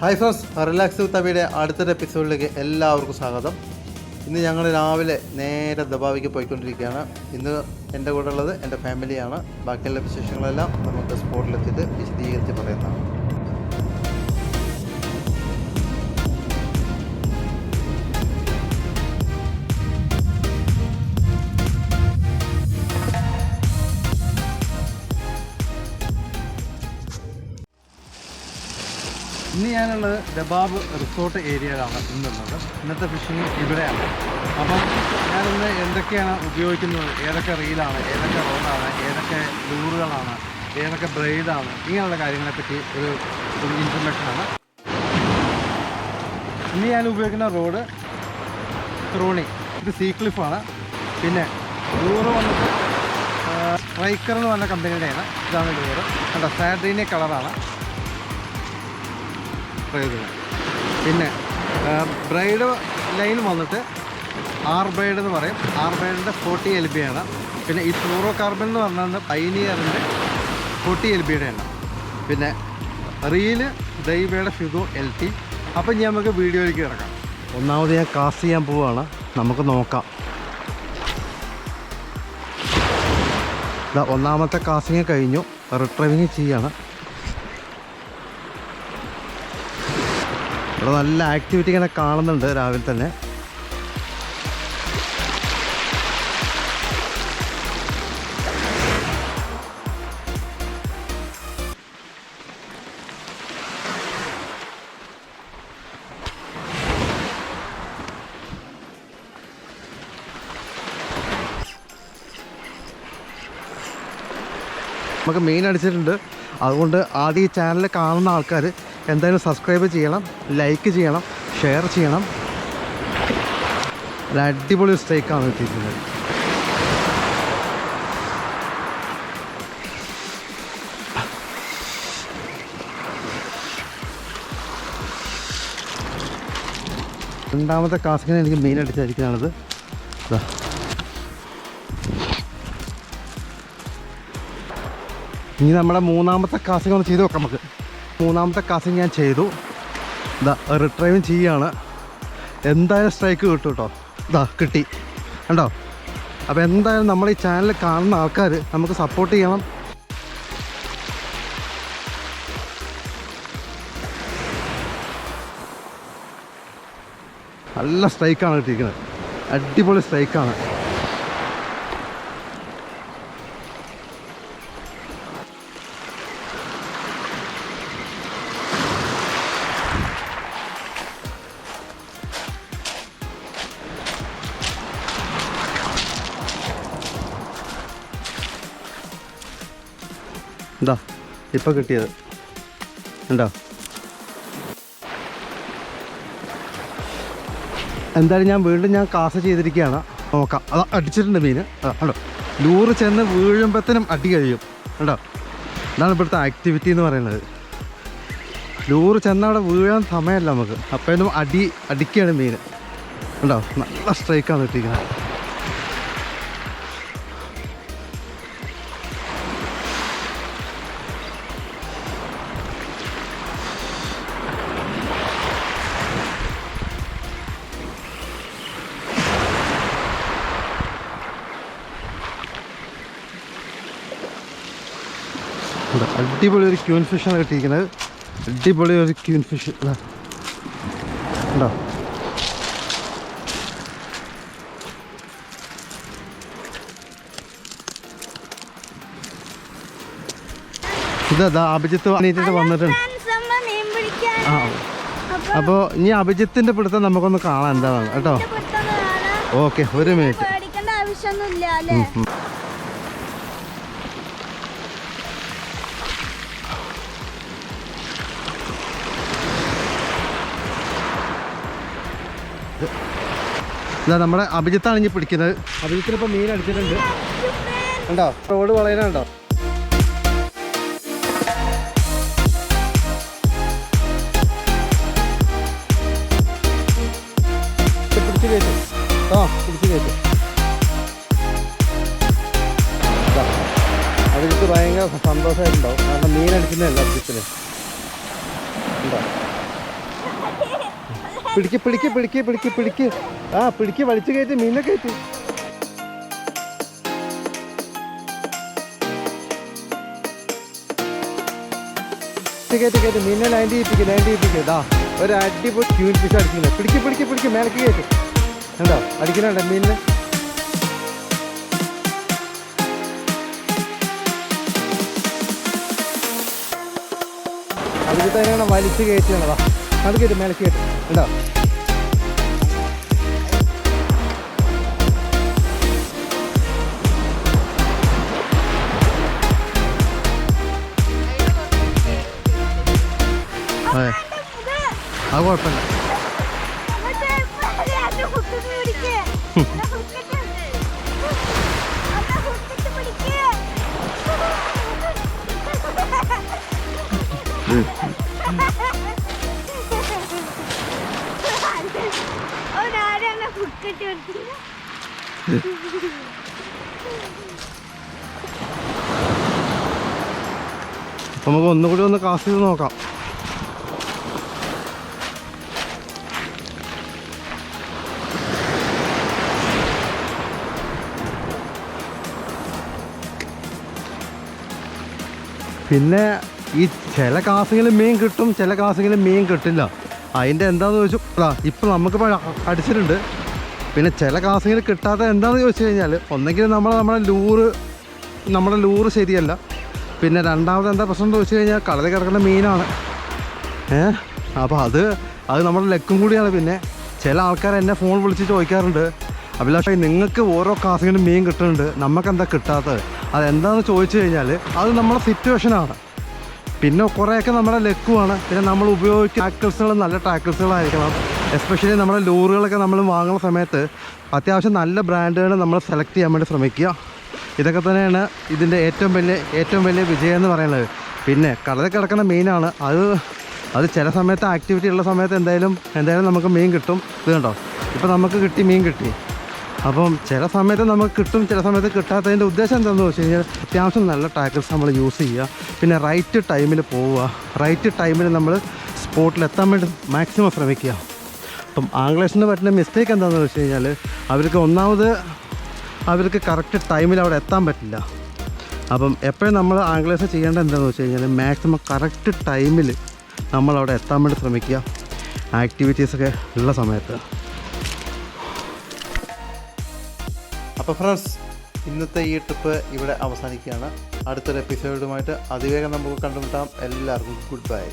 Hi friends, relax വിത്ത് അബിയുടെ അടുത്തൊരു എപ്പിസോഡിലേക്ക് എല്ലാവർക്കും സ്വാഗതം. ഇന്ന് ഞങ്ങൾ രാവിലെ നേരെ ദബാവിക്ക് പോയിക്കൊണ്ടിരിക്കുകയാണ്. ഇന്ന് എൻ്റെ കൂടെ ഉള്ളത് എൻ്റെ ഫാമിലിയാണ്. ബാക്കിയുള്ള വിശേഷങ്ങളെല്ലാം നമുക്ക് സ്പോട്ടിലെത്തിയിട്ട് വിശദീകരിച്ച് പറയുന്നതാണ്. ഇന്ന് ഞാനുള്ളത് ദബാബ് റിസോർട്ട് ഏരിയയിലാണ് ഇന്നുള്ളത്. ഇന്നത്തെ ഫിഷിങ് ഇവിടെയാണ്. അപ്പം ഞാനിന്ന് എന്തൊക്കെയാണ് ഉപയോഗിക്കുന്നത്, ഏതൊക്കെ റീലാണ്, ഏതൊക്കെ റോഡാണ്, ഏതൊക്കെ ലൂറുകളാണ്, ഏതൊക്കെ ബ്രെയ്ഡാണ്, ഇങ്ങനെയുള്ള കാര്യങ്ങളെപ്പറ്റി ഒരു ഇൻഫർമേഷനാണ്. ഇന്ന് ഞാൻ ഉപയോഗിക്കുന്ന റോഡ് ത്രോണി, ഇത് സീക്ലിഫാണ്. പിന്നെ ലൂറ് വന്നിട്ട് സ്ട്രൈക്കർ എന്ന് പറഞ്ഞ കമ്പനിയുടെയാണ്. ഇതാണ് ലൂറ്. കണ്ടോ, സാഡ്രീനിയ കളറാണ്. പിന്നെ ബ്രൈഡ് ലൈൻ വന്നിട്ട് ആർ ബ്രൈഡ് എന്ന് പറയും. ആർ ബ്രൈഡിൻ്റെ 40 LB ആണ്. പിന്നെ ഈ ഫ്ലൂറോ കാർബൺ എന്ന് പറഞ്ഞാൽ പൈനിയറിൻ്റെ 40 LBയുടെ ആണ്. പിന്നെ റീല് ദൈവയുടെ ഫിഗോ LT. അപ്പം ഇനി നമുക്ക് വീഡിയോയിലേക്ക് കിടക്കാം. ഒന്നാമത് ഞാൻ കാസ്റ്റ് ചെയ്യാൻ പോവുകയാണ്. നമുക്ക് നോക്കാം. ഒന്നാമത്തെ കാസ്റ്റിങ് കഴിഞ്ഞു, റിട്രൈവിങ് ചെയ്യാണ്. ഇവിടെ നല്ല ആക്ടിവിറ്റി ഇങ്ങനെ കാണുന്നുണ്ട് രാവിലെ തന്നെ. നമുക്ക് മീൻ അടിച്ചിട്ടുണ്ട്. അതുകൊണ്ട് ആദ്യം ഈ ചാനൽ കാണുന്ന ആൾക്കാർ എന്തായാലും സബ്സ്ക്രൈബ് ചെയ്യണം, ലൈക്ക് ചെയ്യണം, ഷെയർ ചെയ്യണം. ഒരു അടിപൊളി സ്റ്റേക്കാണ് കിട്ടിയിരിക്കുന്നത്. രണ്ടാമത്തെ കാസ്റ്റിങ്ങിന് എനിക്ക് മീൻ അടിച്ചായിരിക്കുന്നതാണിത്. ഇനി നമ്മുടെ മൂന്നാമത്തെ കാസ്റ്റിംഗ് ഒന്ന് ചെയ്ത് നോക്കാം. നമുക്ക് മൂന്നാമത്തെ കാസ്റ്റിംഗ് ഞാൻ ചെയ്തു. റിട്രൈവിങ് ചെയ്യുകയാണ്. എന്തായാലും സ്ട്രൈക്ക് കിട്ടും കേട്ടോ. കിട്ടി കണ്ടോ. അപ്പോൾ എന്തായാലും നമ്മൾ ഈ ചാനൽ കാണുന്ന ആൾക്കാർ നമുക്ക് സപ്പോർട്ട് ചെയ്യണം. നല്ല സ്ട്രൈക്കാണ് കിട്ടിയിരിക്കുന്നത്. അടിപൊളി സ്ട്രൈക്കാണ്. എന്താ ഇപ്പം കിട്ടിയത് ഉണ്ടോ. എന്തായാലും ഞാൻ വീണ്ടും കാസ് ചെയ്തിരിക്കുകയാണ്. നോക്കാം. അത് അടിച്ചിട്ടുണ്ട് മീൻ. കണ്ടോ, ലൂറ് ചെന്ന് വീഴുമ്പോഴത്തേനും അടി കഴിയും. കണ്ടോ, ഇതാണ് ഇവിടുത്തെ ആക്ടിവിറ്റി എന്ന് പറയുന്നത്. ലൂറ് ചെന്ന് അവിടെ വീഴാൻ സമയമല്ല നമുക്ക്. അപ്പോഴും അടിക്കുകയാണ് മീൻ. കണ്ടോ, നല്ല സ്ട്രൈക്കാണ് കിട്ടിയിരിക്കുന്നത്. അടിപൊളി ഒരു ക്യൂൻ ഫിഷാണ് കിട്ടിയിരിക്കുന്നത്. അടിപൊളി ഒരു ക്യൂൻ ഫിഷ് ഉണ്ടോ. അഭിജിത്ത് വന്നിട്ടുണ്ട്. അപ്പോൾ ഇനി അഭിജിത്തിന്റെ പിടുത്തം നമുക്കൊന്ന് കാണാം എന്താണ് കേട്ടോ. ഓക്കെ, ഒരു മിനിറ്റ്. നമ്മുടെ അഭിജിത്താണ് ഇനി പിടിക്കുന്നത്. അഭിജിത്തിനിപ്പോൾ മീൻ അടിച്ചിട്ടുണ്ട്. ഉണ്ടോ, റോഡ് വളയനുണ്ടോ. പിടിച്ച് കയറ്റും. പിടിച്ച് കയറ്റും. അഭിജിത്ത് ഭയങ്കര സന്തോഷമായിട്ടുണ്ടാവും. കാരണം മീൻ അടിക്കുന്നതല്ല അഭിജിത്തിന്. ഉണ്ടോ. പിടിക്ക് പിടിക്ക് പിടിക്ക് പിടിക്ക് പിടിക്ക് ആ പിടിക്ക് വലിച്ചു കയറ്റി മീനെ കയറ്റി കയറ്റി കയറ്റി മീനെ ലാൻഡ് ചെയ്യിപ്പിക്കുക ഇതാ ഒരു അടിപൊളി ക്യൂൻ ഫിഷ് അടിച്ചില്ല പിടിക്ക് പിടിക്ക് പിടിക്ക് മേലേക്ക് കയറ്റി എന്താ അടിക്കുന്നുണ്ട് മീനിനെ അതിൽ തന്നെയാണ് വലിച്ചു കയറ്റിയാണതാ അത് കയറ്റി മേലേക്ക് കയറ്റി എന്താ അത് കുഴപ്പമില്ല നമുക്ക് ഒന്നുകൂടി ഒന്ന് കാസ്റ്റ് ചെയ്ത് നോക്കാം പിന്നെ ഈ ചില കാസുകളിൽ മീൻ കിട്ടും ചില കാസുകളിൽ മീൻ കിട്ടില്ല അതിൻ്റെ എന്താണെന്ന് ചോദിച്ചു ഇപ്പം നമുക്കിപ്പോൾ അടിച്ചിട്ടുണ്ട് പിന്നെ ചില കാസുകളിൽ കിട്ടാത്ത എന്താണെന്ന് ചോദിച്ചു കഴിഞ്ഞാൽ ഒന്നെങ്കിൽ നമ്മുടെ ലൂറ് ശരിയല്ല പിന്നെ രണ്ടാമത് എന്താ പ്രശ്നം എന്ന് ചോദിച്ചു കഴിഞ്ഞാൽ കടലിൽ കിടക്കുന്ന മീനാണ് അപ്പോൾ അത് നമ്മുടെ ലക്കും കൂടിയാണ് പിന്നെ ചില ആൾക്കാർ എന്നെ ഫോൺ വിളിച്ച് ചോദിക്കാറുണ്ട് അഭിലാഷ് നിങ്ങൾക്ക് ഓരോ കാസുകളിലും മീൻ കിട്ടുന്നുണ്ട് നമുക്കെന്താ കിട്ടാത്തത് അതെന്താണെന്ന് ചോദിച്ചു കഴിഞ്ഞാൽ അത് നമ്മുടെ സിറ്റുവേഷനാണ് പിന്നെ കുറേയൊക്കെ നമ്മുടെ ലക്കുമാണ് പിന്നെ നമ്മൾ ഉപയോഗിക്കുന്ന ടാക്കിൾസുകൾ നല്ല ടാക്കിൾസുകളായിരിക്കണം എസ്പെഷ്യലി നമ്മുടെ ലൂറുകളൊക്കെ നമ്മൾ വാങ്ങുന്ന സമയത്ത് അത്യാവശ്യം നല്ല ബ്രാൻഡുകൾ നമ്മൾ സെലക്ട് ചെയ്യാൻ വേണ്ടി ശ്രമിക്കുക ഇതൊക്കെ തന്നെയാണ് ഇതിൻ്റെ ഏറ്റവും വലിയ വിജയം എന്ന് പറയുന്നത് പിന്നെ കടലിൽ കിടക്കുന്ന മീനാണ് അത് ചില സമയത്ത് ആക്ടിവിറ്റി ഉള്ള സമയത്ത് എന്തായാലും നമുക്ക് മീൻ കിട്ടും ഇത് കണ്ടോ ഇപ്പോൾ നമുക്ക് മീൻ കിട്ടി അപ്പം ചില സമയത്ത് നമുക്ക് കിട്ടും ചില സമയത്ത് കിട്ടാത്തതിൻ്റെ ഉദ്ദേശം എന്താണെന്ന് വെച്ച് കഴിഞ്ഞാൽ അത്യാവശ്യം നല്ല ടാക്കിൾസ് നമ്മൾ യൂസ് ചെയ്യുക പിന്നെ റൈറ്റ് ടൈമിൽ പോവുക റൈറ്റ് ടൈമിൽ നമ്മൾ സ്പോട്ടിലെത്താൻ വേണ്ടി മാക്സിമം ശ്രമിക്കുക അപ്പം ആംഗ്ലേഴ്സിന് പറ്റുന്ന മിസ്റ്റേക്ക് എന്താണെന്ന് വെച്ച് കഴിഞ്ഞാൽ അവർക്ക് കറക്റ്റ് ടൈമിൽ അവിടെ എത്താൻ പറ്റില്ല അപ്പം എപ്പോഴും നമ്മൾ ആംഗ്ലേഴ്സ് ചെയ്യേണ്ടത് എന്താണെന്ന് വെച്ച് കഴിഞ്ഞാൽ മാക്സിമം കറക്റ്റ് ടൈമിൽ നമ്മളവിടെ എത്താൻ വേണ്ടി ശ്രമിക്കുക ആക്ടിവിറ്റീസൊക്കെ ഉള്ള സമയത്ത് അപ്പോൾ ഫ്രണ്ട്സ് ഇന്നത്തെ ഈ ട്രിപ്പ് ഇവിടെ അവസാനിക്കുകയാണ് അടുത്തൊരു എപ്പിസോഡുമായിട്ട് അതിവേഗം നമുക്ക് കണ്ടുമുട്ടാം എല്ലാവർക്കും ഗുഡ് ബൈ